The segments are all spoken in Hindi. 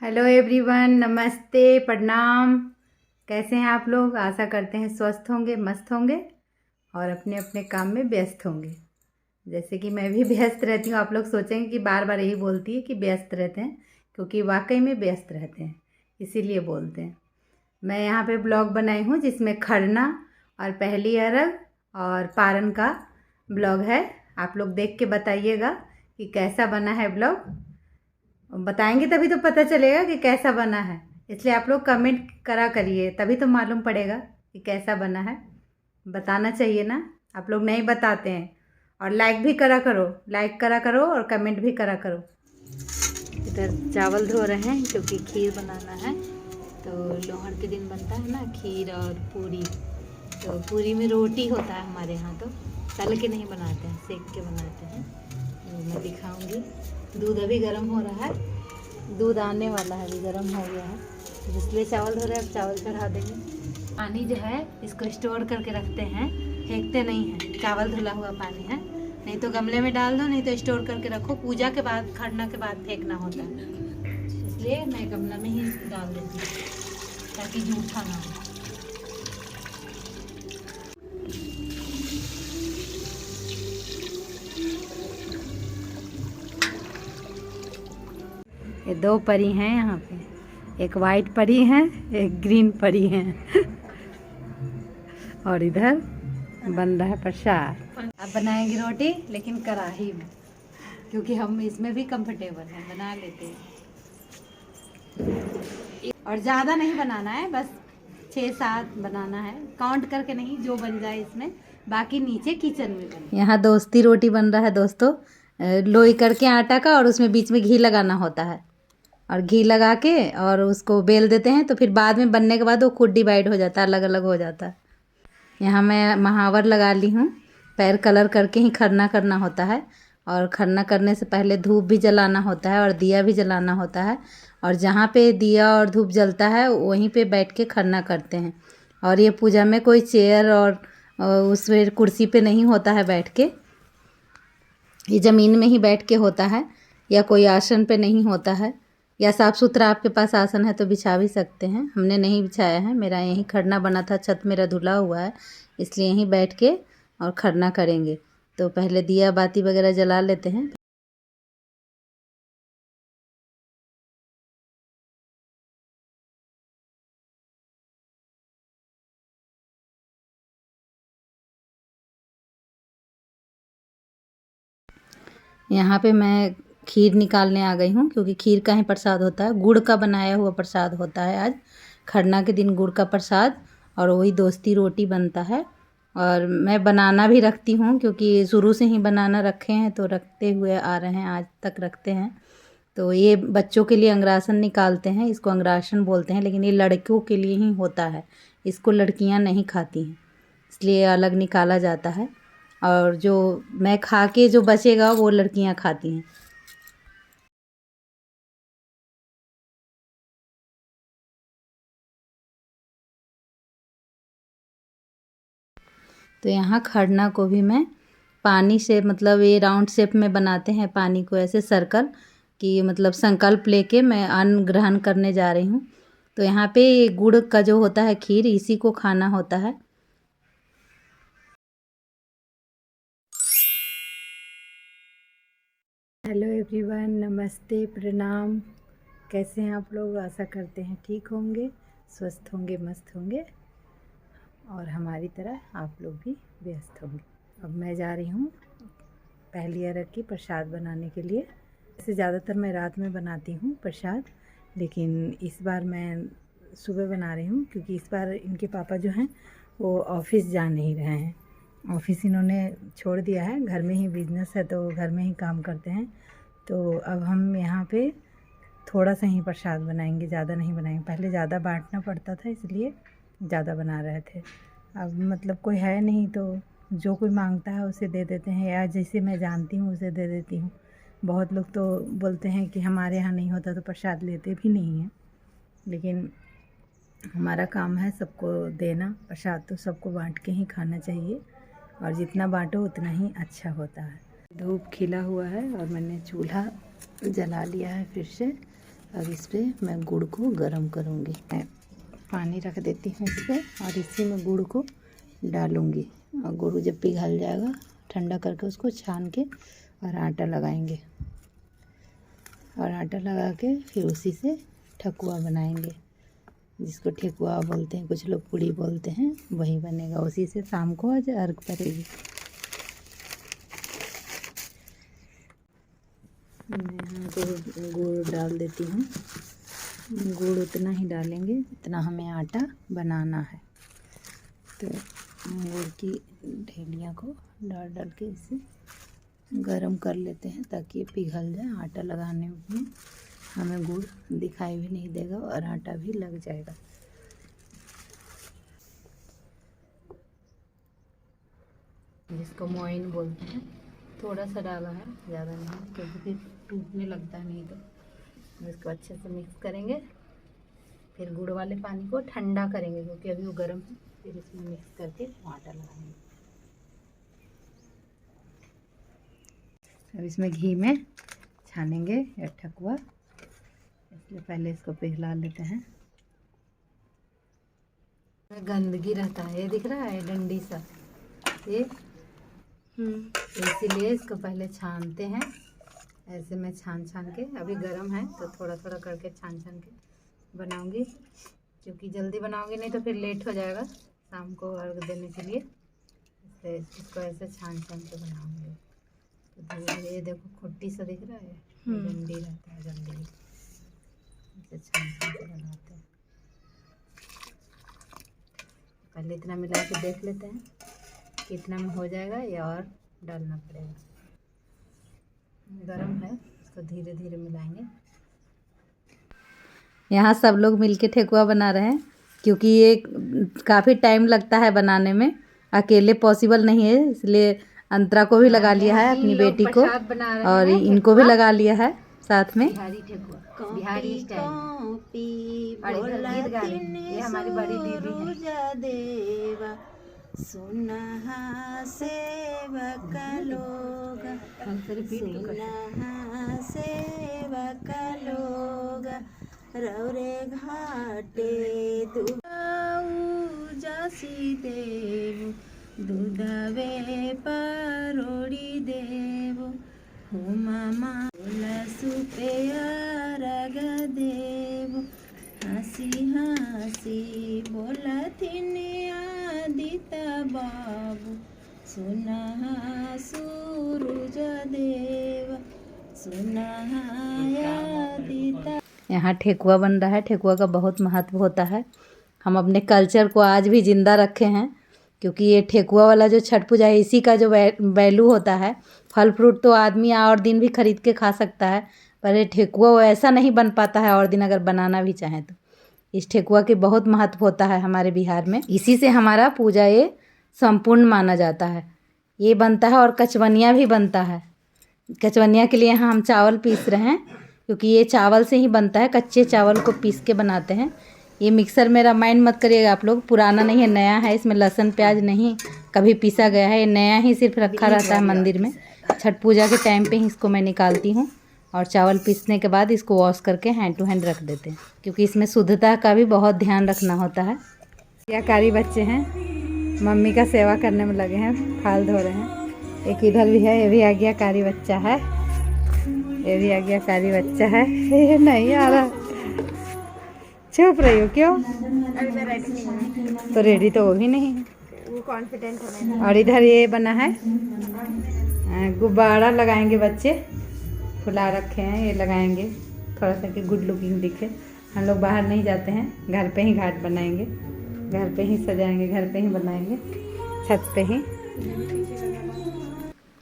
हेलो एवरीवन, नमस्ते, प्रणाम। कैसे हैं आप लोग? आशा करते हैं स्वस्थ होंगे, मस्त होंगे और अपने अपने काम में व्यस्त होंगे। जैसे कि मैं भी व्यस्त रहती हूँ। आप लोग सोचेंगे कि बार बार यही बोलती है कि व्यस्त रहते हैं, क्योंकि वाकई में व्यस्त रहते हैं, इसीलिए बोलते हैं। मैं यहाँ पे ब्लॉग बनाई हूँ जिसमें खरना और पहली अरग और पारन का ब्लॉग है। आप लोग देख के बताइएगा कि कैसा बना है ब्लॉग। बताएंगे तभी तो पता चलेगा कि कैसा बना है, इसलिए आप लोग कमेंट करा करिए, तभी तो मालूम पड़ेगा कि कैसा बना है। बताना चाहिए ना, आप लोग नहीं बताते हैं। और लाइक भी करा करो, लाइक करा करो और कमेंट भी करा करो। इधर चावल धो रहे हैं क्योंकि खीर बनाना है। तो लोहड़ के दिन बनता है ना खीर और पूरी। तो पूरी में रोटी होता है हमारे यहाँ, तो तल के नहीं बनाते हैं, सेक के बनाते हैं। तो मैं दिखाऊंगी। दूध अभी गर्म हो रहा है, दूध आने वाला है, अभी गर्म हो गया है, तो इसलिए चावल धो रहे हैं। अब चावल चढ़ा देंगे। पानी जो है इसको स्टोर करके रखते हैं, फेंकते नहीं हैं। चावल धुला हुआ पानी है, नहीं तो गमले में डाल दो, नहीं तो स्टोर करके रखो। पूजा के बाद, खरना के बाद फेंकना होता है, इसलिए मैं गमला में ही डाल देती हूँ ताकि जूठा ना हो। ये दो परी हैं यहाँ पे, एक वाइट परी है, एक ग्रीन परी है। और इधर बन रहा है प्रसाद। अब बनाएंगे रोटी, लेकिन कढ़ाई में, क्योंकि हम इसमें भी कंफर्टेबल हैं, बना लेते हैं। और ज़्यादा नहीं बनाना है, बस 6-7 बनाना है, काउंट करके नहीं, जो बन जाए इसमें, बाकी नीचे किचन में बने। यहाँ दोस्ती रोटी बन रहा है दोस्तों, लोई करके आटा का, और उसमें बीच में घी लगाना होता है, और घी लगा के और उसको बेल देते हैं। तो फिर बाद में बनने के बाद वो खुद डिवाइड हो जाता है, अलग अलग हो जाता है। यहाँ मैं महावर लगा ली हूँ, पैर कलर करके ही खरना करना होता है। और खरना करने से पहले धूप भी जलाना होता है और दिया भी जलाना होता है। और जहाँ पे दिया और धूप जलता है वहीं पे बैठ के खरना करते हैं। और ये पूजा में कोई चेयर और उस कुर्सी पे नहीं होता है बैठ के, ये ज़मीन में ही बैठ के होता है, या कोई आसन पे नहीं होता है। या साफ़ सुथरा आपके पास आसन है तो बिछा भी सकते हैं, हमने नहीं बिछाया है। मेरा यहीं खरना बना था, छत मेरा धुला हुआ है, इसलिए यहीं बैठ के और खरना करेंगे। तो पहले दिया बाती वगैरह जला लेते हैं। यहाँ पे मैं खीर निकालने आ गई हूँ, क्योंकि खीर का ही प्रसाद होता है, गुड़ का बनाया हुआ प्रसाद होता है। आज खरना के दिन गुड़ का प्रसाद और वही दोस्ती रोटी बनता है। और मैं बनाना भी रखती हूँ, क्योंकि शुरू से ही बनाना रखे हैं, तो रखते हुए आ रहे हैं, आज तक रखते हैं। तो ये बच्चों के लिए अंग्रासन निकालते हैं, इसको अंग्रासन बोलते हैं, लेकिन ये लड़कों के लिए ही होता है, इसको लड़कियाँ नहीं खाती हैं, इसलिए अलग निकाला जाता है। और जो मैं खा के जो बचेगा वो लड़कियां खाती हैं। तो यहाँ खरना को भी मैं पानी से, मतलब ये राउंड शेप में बनाते हैं पानी को, ऐसे सर्कल कि मतलब संकल्प लेके मैं अन्न ग्रहण करने जा रही हूँ। तो यहाँ पे गुड़ का जो होता है खीर, इसी को खाना होता है। हेलो एवरीवन, नमस्ते, प्रणाम। कैसे हैं आप लोग? आशा करते हैं ठीक होंगे, स्वस्थ होंगे, मस्त होंगे, और हमारी तरह आप लोग भी व्यस्त होंगे। अब मैं जा रही हूँ पहली अरग की प्रसाद बनाने के लिए। वैसे ज़्यादातर मैं रात में बनाती हूँ प्रसाद, लेकिन इस बार मैं सुबह बना रही हूँ, क्योंकि इस बार इनके पापा जो हैं वो ऑफ़िस जा नहीं रहे हैं। ऑफ़िस इन्होंने छोड़ दिया है, घर में ही बिजनेस है, तो घर में ही काम करते हैं। तो अब हम यहाँ पे थोड़ा सा ही प्रसाद बनाएंगे, ज़्यादा नहीं बनाएंगे। पहले ज़्यादा बांटना पड़ता था, इसलिए ज़्यादा बना रहे थे। अब मतलब कोई है नहीं, तो जो कोई मांगता है उसे दे देते हैं, या जैसे मैं जानती हूँ उसे दे देती हूँ। बहुत लोग तो बोलते हैं कि हमारे यहाँ नहीं होता तो प्रसाद लेते भी नहीं हैं, लेकिन हमारा काम है सबको देना। प्रसाद तो सबको बांट के ही खाना चाहिए, और जितना बांटो उतना ही अच्छा होता है। धूप खिला हुआ है और मैंने चूल्हा जला लिया है फिर से। अब इस पर मैं गुड़ को गरम करूँगी। मैं पानी रख देती हूँ इस पर और इसी में गुड़ को डालूँगी। और गुड़ जब पिघल जाएगा ठंडा करके उसको छान के और आटा लगाएंगे। और आटा लगा के फिर उसी से ठकुआ बनाएंगे, जिसको ठेकुआ बोलते हैं, कुछ लोग पूड़ी बोलते हैं, वही बनेगा। उसी से शाम को आज अर्घ पड़ेगी। मैं गुड़ डाल देती हूँ। गुड़ उतना ही डालेंगे जितना हमें आटा बनाना है। तो गुड़ की ढेलियाँ को डाल डाल के इसे गरम कर लेते हैं ताकि ये पिघल जाए। आटा लगाने में हमें गुड़ दिखाई भी नहीं देगा और आटा भी लग जाएगा। जिसको मोइन बोलते हैं, थोड़ा सा डाला है, ज़्यादा नहीं, क्योंकि फिर टूटने लगता है नहीं तो। इसको अच्छे से मिक्स करेंगे। फिर गुड़ वाले पानी को ठंडा करेंगे क्योंकि अभी वो गर्म है। फिर इसमें मिक्स करके आटा लगाएंगे। अब इसमें घी में छानेंगे या ठकुआ, इसलिए पहले इसको पिघला लेते हैं। गंदगी रहता है, ये दिख रहा है डंडी सा, ये इसीलिए इसको पहले छानते हैं। ऐसे मैं छान के, अभी गरम है तो थोड़ा थोड़ा करके छान के बनाऊंगी, क्योंकि जल्दी बनाऊंगी नहीं तो फिर लेट हो जाएगा शाम को अर्घ देने के लिए। इसलिए इसको ऐसे छान के बनाऊंगी। तो धीरे धीरे, ये देखो खुट्टी सा दिख रहा है, डंडी रहता है, डंडी ऐसे छान के बनाते हैं। पहले इतना मिला के देख लेते हैं कितना में हो जाएगा या और डालना पड़ेगा। गरम है, इसको धीरे धीरे मिलाएंगे। यहाँ सब लोग मिलके ठेकुआ बना रहे हैं, क्योंकि ये काफ़ी टाइम लगता है बनाने में, अकेले पॉसिबल नहीं है। इसलिए अंतरा को भी लगा लिया है, अपनी बेटी को, और इनको भी लगा लिया है साथ में। बिहारी स्टाइल। ये हमारी बड़ी दीदी है। सुनहा सेवक लोग, सुनहा सेवक लोग, रौरे घाटे जासी देव, दूधवे परोड़ी देव, हुमा सुपे रग देव, हंसी हंसी बोलथिन आदित्य बाबू, सुनहा सूरज देव, सुनहा आदित्य। यहाँ ठेकुआ बन रहा है। ठेकुआ का बहुत महत्व होता है। हम अपने कल्चर को आज भी ज़िंदा रखे हैं, क्योंकि ये ठेकुआ वाला जो छठ पूजा है, इसी का जो वैल्यू होता है। फल फ्रूट तो आदमी और दिन भी खरीद के खा सकता है, पर ये ठेकुआ ऐसा नहीं बन पाता है और दिन अगर बनाना भी चाहें तो। इस ठेकुआ के बहुत महत्व होता है हमारे बिहार में। इसी से हमारा पूजा ये संपूर्ण माना जाता है। ये बनता है और कचवनिया भी बनता है। कचवनिया के लिए यहाँ हम चावल पीस रहे हैं, क्योंकि ये चावल से ही बनता है। कच्चे चावल को पीस के बनाते हैं। ये मिक्सर मेरा माइंड मत करिएगा आप लोग, पुराना नहीं है, नया है। इसमें लहसुन प्याज नहीं कभी पीसा गया है, ये नया ही सिर्फ रखा रहता है मंदिर में। छठ पूजा के टाइम पे ही इसको मैं निकालती हूँ, और चावल पीसने के बाद इसको वॉश करके हैंड टू हैंड रख देते हैं, क्योंकि इसमें शुद्धता का भी बहुत ध्यान रखना होता है। आज्ञाकारी बच्चे हैं, मम्मी का सेवा करने में लगे हैं, फाल धो रहे हैं। एक इधर भी है, ये भी आज्ञाकारी बच्चा है, ये भी आज्ञाकारी बच्चा है। ये नहीं आ रहा, चुप रही हो क्यों? अभी मैं रेडी नहीं हूँ। तो रेडी तो वो भी नहीं है, वो कॉन्फिडेंट है मैं। और इधर ये बना है, गुब्बारा लगाएंगे बच्चे, फुला रखे हैं, ये लगाएंगे थोड़ा सा कि गुड लुकिंग दिखे। हम लोग बाहर नहीं जाते हैं, घर पे ही घाट बनाएंगे, घर पे ही सजाएंगे, घर पे ही बनाएंगे, छत पे ही।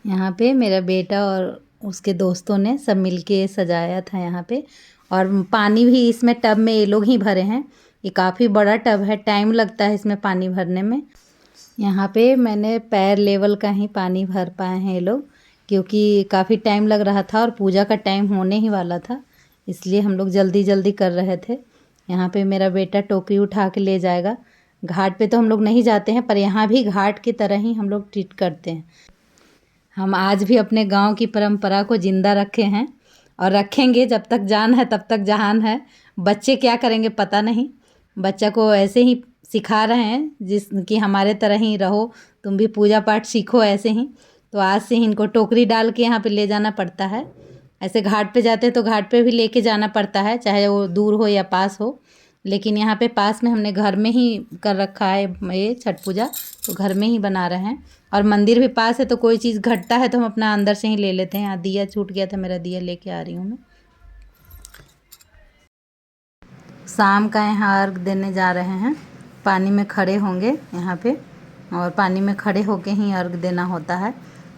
यहाँ पे मेरा बेटा और उसके दोस्तों ने सब मिलके सजाया था यहाँ पे। और पानी भी इसमें टब में ये लोग ही भरे हैं। ये काफ़ी बड़ा टब है, टाइम लगता है इसमें पानी भरने में। यहाँ पे मैंने पैर लेवल का ही पानी भर पाए हैं ये लोग, क्योंकि काफ़ी टाइम लग रहा था और पूजा का टाइम होने ही वाला था, इसलिए हम लोग जल्दी जल्दी कर रहे थे। यहाँ पे मेरा बेटा टोकरी उठा के ले जाएगा। घाट पे तो हम लोग नहीं जाते हैं, पर यहाँ भी घाट की तरह ही हम लोग ट्रीट करते हैं। हम आज भी अपने गांव की परंपरा को ज़िंदा रखे हैं और रखेंगे जब तक जान है तब तक जहान है। बच्चे क्या करेंगे पता नहीं, बच्चा को ऐसे ही सिखा रहे हैं जिस कि हमारे तरह ही रहो, तुम भी पूजा पाठ सीखो ऐसे ही। तो आज से ही इनको टोकरी डाल के यहाँ पे ले जाना पड़ता है। ऐसे घाट पे जाते तो घाट पे भी लेके जाना पड़ता है, चाहे वो दूर हो या पास हो। लेकिन यहाँ पे पास में हमने घर में ही कर रखा है ये छठ पूजा, तो घर में ही बना रहे हैं। और मंदिर भी पास है तो कोई चीज़ घटता है तो हम अपना अंदर से ही ले लेते हैं। यहाँ दिया छूट गया था, मेरा दिया लेके आ रही हूँ मैं। शाम का यहाँ अर्घ देने जा रहे हैं। पानी में खड़े होंगे यहाँ पे, और पानी में खड़े होके ही अर्घ देना होता है।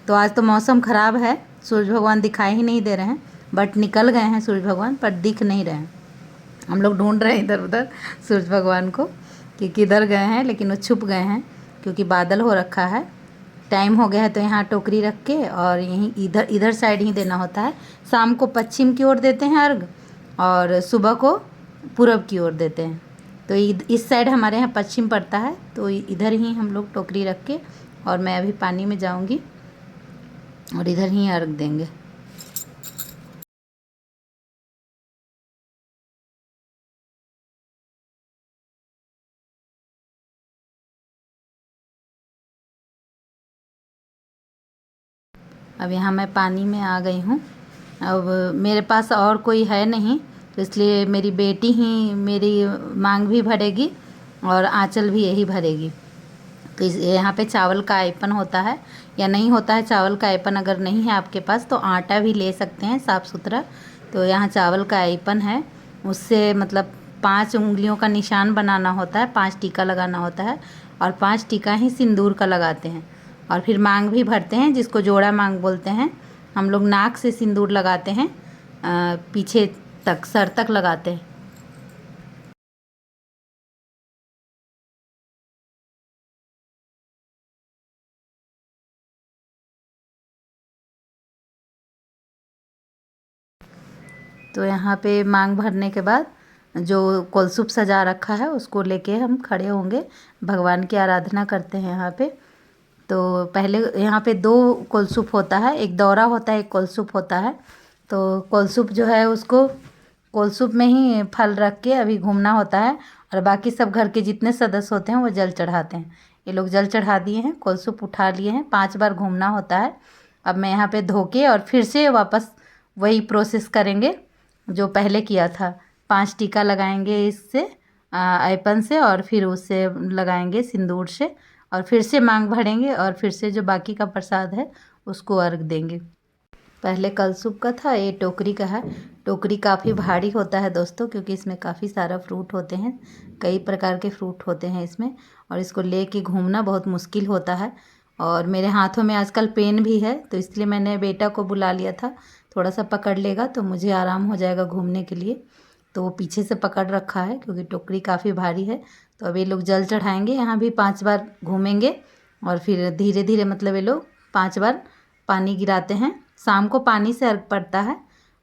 तो आज तो मौसम ख़राब है, सूरज भगवान दिखाई ही नहीं दे रहे हैं, बट निकल गए हैं सूरज भगवान, पर दिख नहीं रहे हैं। हम लोग ढूंढ रहे हैं इधर उधर सूरज भगवान को कि किधर गए हैं, लेकिन वो छुप गए हैं क्योंकि बादल हो रखा है। टाइम हो गया है तो यहाँ टोकरी रख के और यहीं इधर साइड ही देना होता है। शाम को पश्चिम की ओर देते हैं अर्घ और सुबह को पूरब की ओर देते हैं। तो इस साइड हमारे यहाँ पश्चिम पड़ता है, तो इधर ही हम लोग टोकरी रख के, और मैं अभी पानी में जाऊँगी और इधर ही अर्घ देंगे। अब यहाँ मैं पानी में आ गई हूँ। अब मेरे पास और कोई है नहीं, तो इसलिए मेरी बेटी ही मेरी मांग भी भरेगी और आंचल भी यही भरेगी। तो यहाँ पे चावल का आइपन होता है या नहीं होता है। चावल का आइपन अगर नहीं है आपके पास तो आटा भी ले सकते हैं साफ़ सुथरा। तो यहाँ चावल का आइपन है, उससे मतलब 5 उंगलियों का निशान बनाना होता है, 5 टीका लगाना होता है, और 5 टीका ही सिंदूर का लगाते हैं। और फिर मांग भी भरते हैं, जिसको जोड़ा मांग बोलते हैं। हम लोग नाक से सिंदूर लगाते हैं, पीछे तक सर तक लगाते हैं। तो यहाँ पे मांग भरने के बाद जो कलशुप सजा रखा है उसको लेके हम खड़े होंगे, भगवान की आराधना करते हैं यहाँ पे। तो पहले यहाँ पे 2 कलशुप होता है, एक दौरा होता है, एक कलशुप होता है। तो कलशुप जो है उसको कलशुप में ही फल रख के अभी घूमना होता है, और बाकी सब घर के जितने सदस्य होते हैं वो जल चढ़ाते हैं। ये लोग जल चढ़ा दिए हैं, कलशुप उठा लिए हैं, 5 बार घूमना होता है। अब मैं यहाँ पे धो के और फिर से वापस वही प्रोसेस करेंगे जो पहले किया था। 5 टीका लगाएंगे इससे आइपन से, और फिर उससे लगाएंगे सिंदूर से, और फिर से मांग भरेंगे, और फिर से जो बाकी का प्रसाद है उसको अर्घ देंगे। पहले कलशुप का था, ये टोकरी का है। टोकरी काफ़ी भारी होता है दोस्तों, क्योंकि इसमें काफ़ी सारा फ्रूट होते हैं, कई प्रकार के फ्रूट होते हैं इसमें, और इसको लेके घूमना बहुत मुश्किल होता है। और मेरे हाथों में आजकल पेन भी है, तो इसलिए मैंने बेटा को बुला लिया था, थोड़ा सा पकड़ लेगा तो मुझे आराम हो जाएगा घूमने के लिए। तो वो पीछे से पकड़ रखा है क्योंकि टोकरी काफ़ी भारी है। तो अब ये लोग जल चढ़ाएंगे, यहाँ भी 5 बार घूमेंगे, और फिर धीरे धीरे मतलब ये लोग 5 बार पानी गिराते हैं। शाम को पानी से अर्घ पड़ता है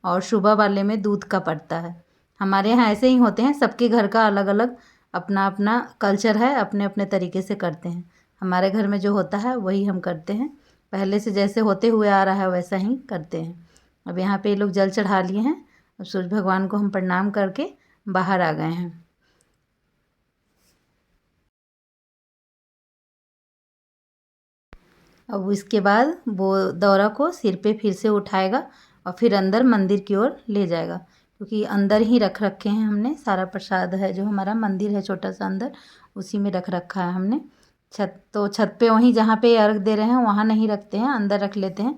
और सुबह वाले में दूध का पड़ता है। हमारे यहाँ ऐसे ही होते हैं, सबके घर का अलग अलग अपना अपना कल्चर है, अपने अपने तरीके से करते हैं। हमारे घर में जो होता है वही हम करते हैं, पहले से जैसे होते हुए आ रहा है वैसा ही करते हैं। अब यहाँ पे ये लोग जल चढ़ा लिए हैं, अब सूरज भगवान को हम प्रणाम करके बाहर आ गए हैं। अब इसके बाद वो दौरा को सिर पे फिर से उठाएगा और फिर अंदर मंदिर की ओर ले जाएगा, क्योंकि अंदर ही रख रखे हैं हमने सारा प्रसाद है, जो हमारा मंदिर है छोटा सा अंदर, उसी में रख रखा है हमने। छत पे वहीं जहाँ पे अर्घ दे रहे हैं वहाँ नहीं रखते हैं, अंदर रख लेते हैं।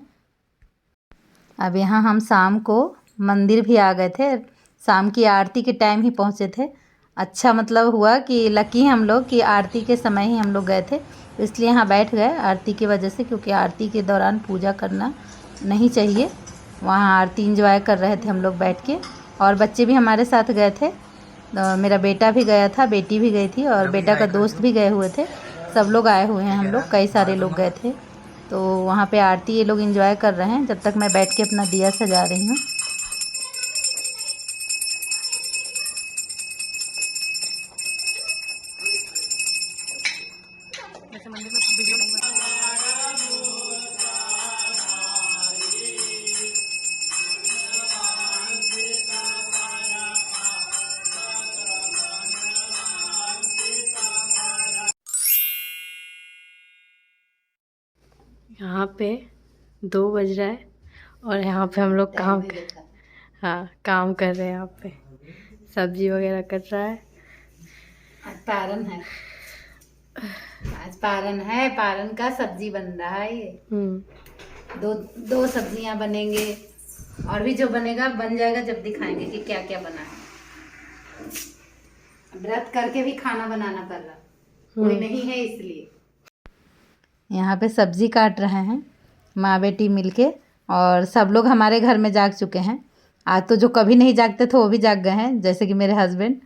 अब यहाँ हम शाम को मंदिर भी आ गए थे, शाम की आरती के टाइम ही पहुँचे थे। अच्छा मतलब हुआ कि लकी हम लोग कि आरती के समय ही हम लोग गए थे, तो इसलिए यहाँ बैठ गए आरती की वजह से, क्योंकि आरती के दौरान पूजा करना नहीं चाहिए। वहाँ आरती इंजॉय कर रहे थे हम लोग बैठ के, और बच्चे भी हमारे साथ गए थे। मेरा बेटा भी गया था, बेटी भी गई थी, और बेटा का दोस्त भी गए हुए थे। सब लोग आए हुए हैं, हम लोग कई सारे लोग गए थे। तो वहाँ पे आरती ये लोग एंजॉय कर रहे हैं, जब तक मैं बैठ के अपना दिया सजा रही हूँ। यहाँ पे 2 बज रहा है और यहाँ पे हम लोग काम कर रहे हैं। यहाँ पे सब्जी वगैरह कट रहा है। आज पारन है, पारन का सब्जी बन रहा है। ये दो सब्जियां बनेंगे और भी जो बनेगा बन जाएगा जब दिखाएंगे कि क्या क्या बना है। व्रत करके भी खाना बनाना पड़ रहा, कोई नहीं है इसलिए। यहाँ पे सब्जी काट रहे हैं माँ बेटी मिलके, और सब लोग हमारे घर में जाग चुके हैं। आज तो जो कभी नहीं जागते थे वो भी जाग गए हैं, जैसे कि मेरे हस्बैंड,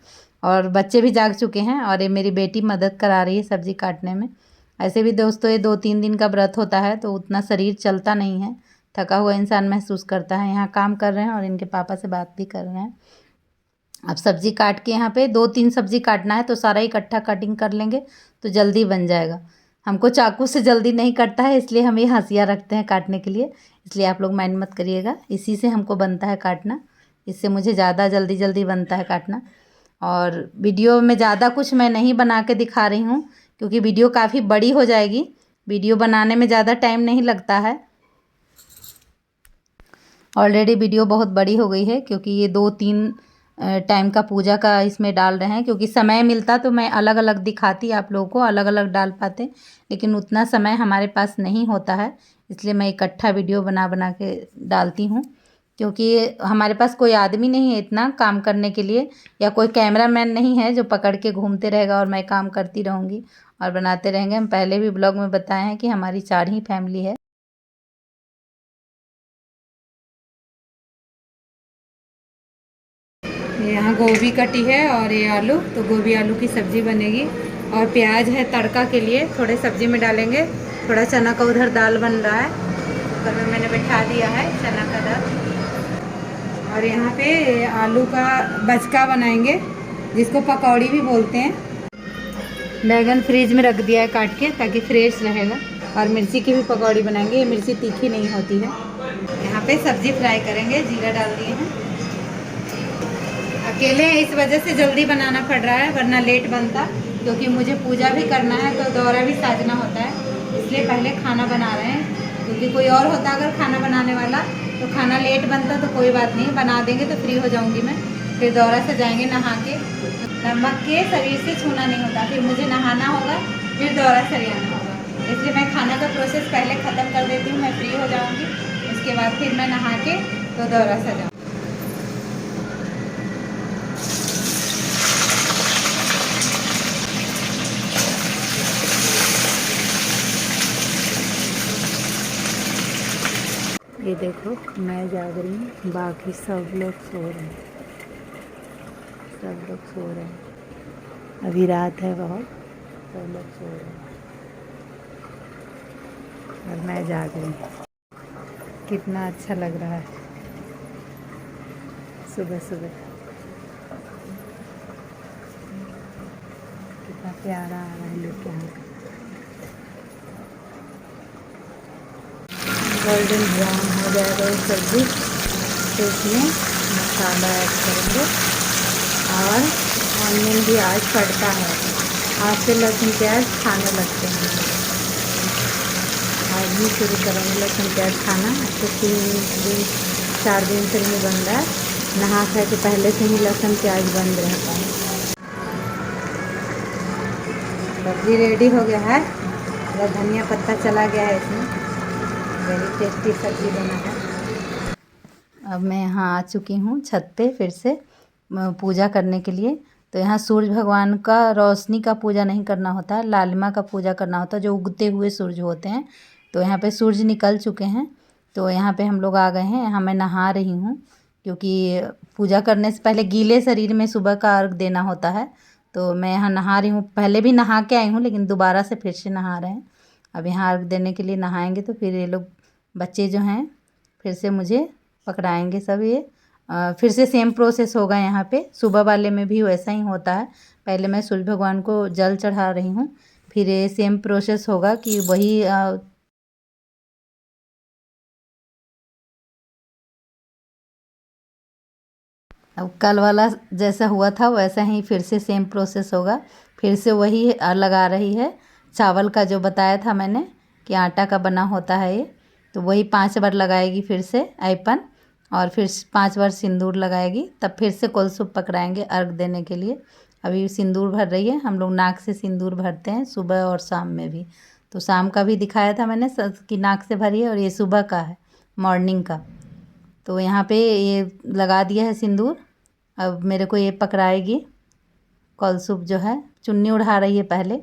और बच्चे भी जाग चुके हैं। और ये मेरी बेटी मदद करा रही है सब्जी काटने में। ऐसे भी दोस्तों ये 2-3 दिन का व्रत होता है तो उतना शरीर चलता नहीं है, थका हुआ इंसान महसूस करता है। यहाँ काम कर रहे हैं और इनके पापा से बात भी कर रहे हैं। अब सब्जी काट के यहाँ पे 2-3 सब्जी काटना है तो सारा इकट्ठा कटिंग कर लेंगे तो जल्दी बन जाएगा। हमको चाकू से जल्दी नहीं कटता है, इसलिए हम ये हंसिया रखते हैं काटने के लिए, इसलिए आप लोग माइंड मत करिएगा। इसी से हमको बनता है काटना, इससे मुझे ज़्यादा जल्दी बनता है काटना। और वीडियो में ज़्यादा कुछ मैं नहीं बना के दिखा रही हूँ क्योंकि वीडियो काफ़ी बड़ी हो जाएगी। वीडियो बनाने में ज़्यादा टाइम नहीं लगता है। ऑलरेडी वीडियो बहुत बड़ी हो गई है क्योंकि ये 2-3 टाइम का पूजा का इसमें डाल रहे हैं। क्योंकि समय मिलता तो मैं अलग अलग दिखाती, आप लोगों को अलग अलग डाल पाते, लेकिन उतना समय हमारे पास नहीं होता है, इसलिए मैं इकट्ठा वीडियो बना के डालती हूँ। क्योंकि हमारे पास कोई आदमी नहीं है इतना काम करने के लिए, या कोई कैमरामैन नहीं है जो पकड़ के घूमते रहेगा और मैं काम करती रहूँगी और बनाते रहेंगे। हम पहले भी ब्लॉग में बताए हैं कि हमारी 4 ही फैमिली है। यहाँ गोभी कटी है और ये आलू, तो गोभी आलू की सब्ज़ी बनेगी। और प्याज है तड़का के लिए, थोड़े सब्ज़ी में डालेंगे। थोड़ा चना का उधर दाल बन रहा है, कुकर में मैंने बैठा दिया है चना का दाल। और यहाँ पे आलू का बचका बनाएंगे जिसको पकौड़ी भी बोलते हैं। बैगन फ्रीज में रख दिया है काट के ताकि फ्रेश रहेगा। और मिर्ची की भी पकौड़ी बनाएंगे, ये मिर्ची तीखी नहीं होती है। यहाँ पे सब्ज़ी फ्राई करेंगे, जीरा डाल दिए हैं। अकेले हैं इस वजह से जल्दी बनाना पड़ रहा है, वरना लेट बनता, क्योंकि मुझे पूजा भी करना है तो दौरा भी साजना होता है, इसलिए पहले खाना बना रहे हैं। क्योंकि कोई और होता अगर खाना बनाने वाला तो खाना लेट बनता, तो कोई बात नहीं, बना देंगे तो फ्री हो जाऊंगी मैं। फिर दौरा से जाएंगे नहा के, नमक के शरीर से छूना नहीं होता, फिर मुझे नहाना होगा, फिर दौरा सरियाना होगा। इसलिए मैं खाना का प्रोसेस पहले ख़त्म कर देती हूँ, मैं फ्री हो जाऊँगी, उसके बाद फिर मैं नहा के तो दौरा सजाऊँ। ये देखो मैं जाग रही हूँ, बाकी सब लोग सो रहे हैं, सब लोग सो रहे हैं। अभी रात है बहुत, सब लोग सो रहे हैं और मैं जाग रही हूँ। कितना अच्छा लग रहा है सुबह सुबह, कितना प्यारा आ रहा है लोग यहाँ। गोल्डन ब्राउन हो जाएगा ये सब्ज़ी, तो इसमें मसाला ऐड करेंगे। और ऑनियन भी आज पड़ता है, आज से लहसुन प्याज खाने लगते हैं, आज भी शुरू करेंगे लहसुन प्याज खाना। तो 3-4 दिन से नहीं बन रहा है, नहा खा के पहले से ही लहसुन प्याज बंद रहता है। सब्ज़ी रेडी हो गया है, थोड़ा धनिया पत्ता चला गया है इसमें, वेरी टेस्टी सब्ज़ी बना है। अब मैं यहाँ आ चुकी हूँ छत पे फिर से पूजा करने के लिए। तो यहाँ सूरज भगवान का रोशनी का पूजा नहीं करना होता है, लालिमा का पूजा करना होता है, जो उगते हुए सूरज होते हैं। तो यहाँ पे सूरज निकल चुके हैं, तो यहाँ पे हम लोग आ गए हैं। यहाँ मैं नहा रही हूँ क्योंकि पूजा करने से पहले गीले शरीर में सुबह का अर्घ देना होता है। तो मैं यहाँ नहा रही हूँ, पहले भी नहा के आई हूँ लेकिन दोबारा से फिर से नहा रहे हैं। अब यहाँ अर्घ देने के लिए नहाएंगे तो फिर ये लोग बच्चे जो हैं फिर से मुझे पकड़ाएंगे सब। ये फिर से सेम प्रोसेस होगा यहाँ पे, सुबह वाले में भी वैसा ही होता है। पहले मैं सूर्य भगवान को जल चढ़ा रही हूँ, फिर ये सेम प्रोसेस होगा कि वही अब कल वाला जैसा हुआ था वैसा ही फिर से सेम प्रोसेस होगा। फिर से वही लगा रही है चावल का जो बताया था मैंने, कि आटा का बना होता है ये। तो वही 5 बार लगाएगी फिर से ऐपन, और फिर 5 बार सिंदूर लगाएगी, तब फिर से कलशुप पकड़ाएंगे अर्घ देने के लिए। अभी सिंदूर भर रही है। हम लोग नाक से सिंदूर भरते हैं सुबह और शाम में भी। तो शाम का भी दिखाया था मैंने कि नाक से भरिए, और ये सुबह का है, मॉर्निंग का। तो यहाँ पे ये लगा दिया है सिंदूर। अब मेरे को ये पकड़ाएगी कलशुप जो है। चुन्नी उड़ा रही है पहले,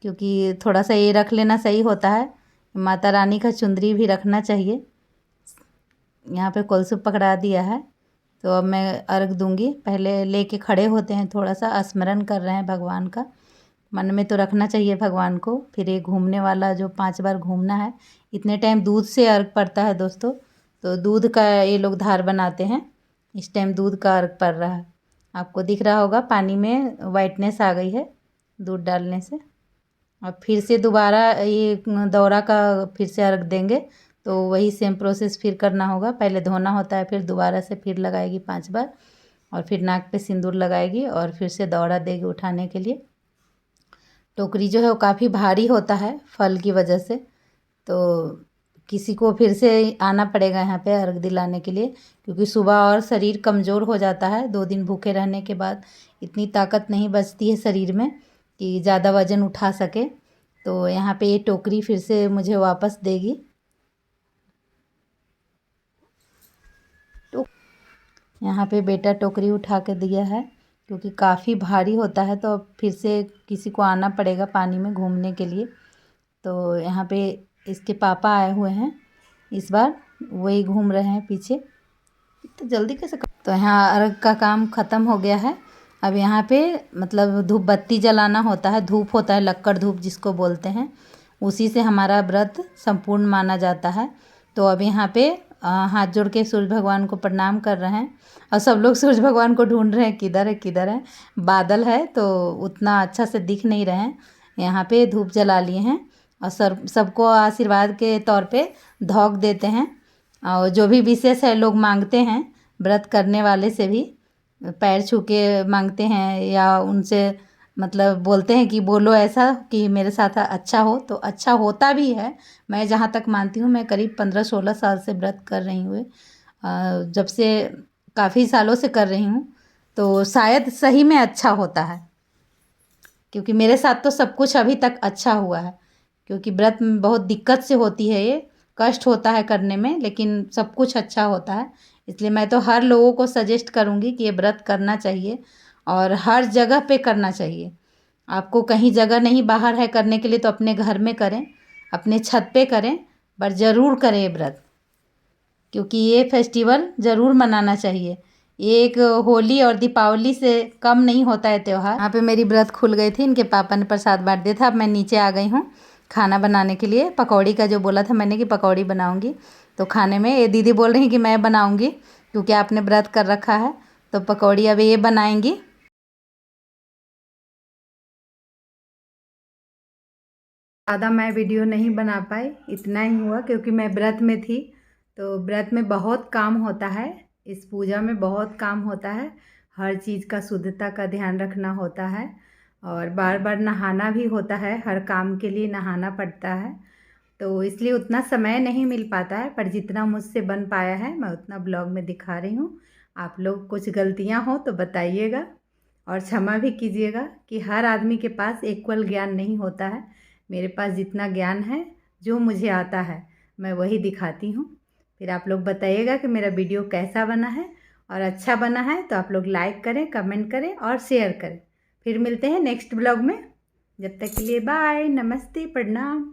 क्योंकि थोड़ा सा ये रख लेना सही होता है। माता रानी का चुंदरी भी रखना चाहिए। यहाँ पे कलशुप पकड़ा दिया है। तो अब मैं अर्घ दूंगी। पहले लेके खड़े होते हैं, थोड़ा सा स्मरण कर रहे हैं भगवान का। मन में तो रखना चाहिए भगवान को। फिर ये घूमने वाला जो 5 बार घूमना है, इतने टाइम दूध से अर्घ पड़ता है दोस्तों। तो दूध का ये लोग धार बनाते हैं। इस टाइम दूध का अर्घ पड़ रहा है। आपको दिख रहा होगा पानी में वाइटनेस आ गई है दूध डालने से। अब फिर से दोबारा ये दौरा का फिर से अर्घ देंगे। तो वही सेम प्रोसेस फिर करना होगा। पहले धोना होता है, फिर दोबारा से फिर लगाएगी 5 बार, और फिर नाक पे सिंदूर लगाएगी, और फिर से दौरा देगी उठाने के लिए। टोकरी जो है वो काफ़ी भारी होता है फल की वजह से। तो किसी को फिर से आना पड़ेगा यहाँ पे अर्घ दिलाने के लिए, क्योंकि सुबह और शरीर कमज़ोर हो जाता है। 2 दिन भूखे रहने के बाद इतनी ताकत नहीं बचती है शरीर में कि ज़्यादा वज़न उठा सके। तो यहाँ पे ये टोकरी फिर से मुझे वापस देगी। तो यहाँ पे बेटा टोकरी उठा के दिया है, क्योंकि काफ़ी भारी होता है। तो अब फिर से किसी को आना पड़ेगा पानी में घूमने के लिए। तो यहाँ पे इसके पापा आए हुए हैं इस बार, वही घूम रहे हैं पीछे। तो जल्दी कैसे तो यहाँ अर्घ का काम ख़त्म हो गया है। अब यहाँ पे मतलब धूप बत्ती जलाना होता है। धूप होता है, लक्कड़ धूप जिसको बोलते हैं, उसी से हमारा व्रत संपूर्ण माना जाता है। तो अब यहाँ पे हाथ जोड़ के सूरज भगवान को प्रणाम कर रहे हैं, और सब लोग सूरज भगवान को ढूंढ रहे हैं किधर है किधर है। बादल है तो उतना अच्छा से दिख नहीं रहे हैं। यहाँ पे धूप जला लिए हैं, और सबको आशीर्वाद के तौर पे धौक देते हैं। और जो भी विशेष है लोग मांगते हैं, व्रत करने वाले से भी पैर छू के मांगते हैं, या उनसे मतलब बोलते हैं कि बोलो ऐसा कि मेरे साथ अच्छा हो। तो अच्छा होता भी है। मैं जहाँ तक मानती हूँ, मैं करीब 15-16 साल से व्रत कर रही हूँ। जब से काफ़ी सालों से कर रही हूँ, तो शायद सही में अच्छा होता है, क्योंकि मेरे साथ तो सब कुछ अभी तक अच्छा हुआ है। क्योंकि व्रत में बहुत दिक्कत से होती है, ये कष्ट होता है करने में, लेकिन सब कुछ अच्छा होता है। इसलिए मैं तो हर लोगों को सजेस्ट करूँगी कि ये व्रत करना चाहिए, और हर जगह पे करना चाहिए। आपको कहीं जगह नहीं बाहर है करने के लिए, तो अपने घर में करें, अपने छत पे करें, पर ज़रूर करें ये व्रत, क्योंकि ये फेस्टिवल ज़रूर मनाना चाहिए। ये एक होली और दीपावली से कम नहीं होता है त्यौहार। यहाँ पे मेरी व्रत खुल गई थी, इनके पापा ने प्रसाद बांट दिया था। अब मैं नीचे आ गई हूँ खाना बनाने के लिए। पकौड़ी का जो बोला था मैंने कि पकौड़ी बनाऊँगी, तो खाने में ये दीदी बोल रही हैं कि मैं बनाऊँगी, क्योंकि आपने व्रत कर रखा है। तो पकौड़ी अब ये बनाएंगी। ज़्यादा मैं वीडियो नहीं बना पाई, इतना ही हुआ क्योंकि मैं व्रत में थी। तो व्रत में बहुत काम होता है, इस पूजा में बहुत काम होता है। हर चीज़ का शुद्धता का ध्यान रखना होता है, और बार बार नहाना भी होता है। हर काम के लिए नहाना पड़ता है, तो इसलिए उतना समय नहीं मिल पाता है। पर जितना मुझसे बन पाया है मैं उतना ब्लॉग में दिखा रही हूँ। आप लोग कुछ गलतियाँ हो तो बताइएगा, और क्षमा भी कीजिएगा कि हर आदमी के पास इक्वल ज्ञान नहीं होता है। मेरे पास जितना ज्ञान है, जो मुझे आता है, मैं वही दिखाती हूँ। फिर आप लोग बताइएगा कि मेरा वीडियो कैसा बना है, और अच्छा बना है तो आप लोग लाइक करें, कमेंट करें और शेयर करें। फिर मिलते हैं नेक्स्ट ब्लॉग में। जब तक के लिए बाय, नमस्ते, प्रणाम।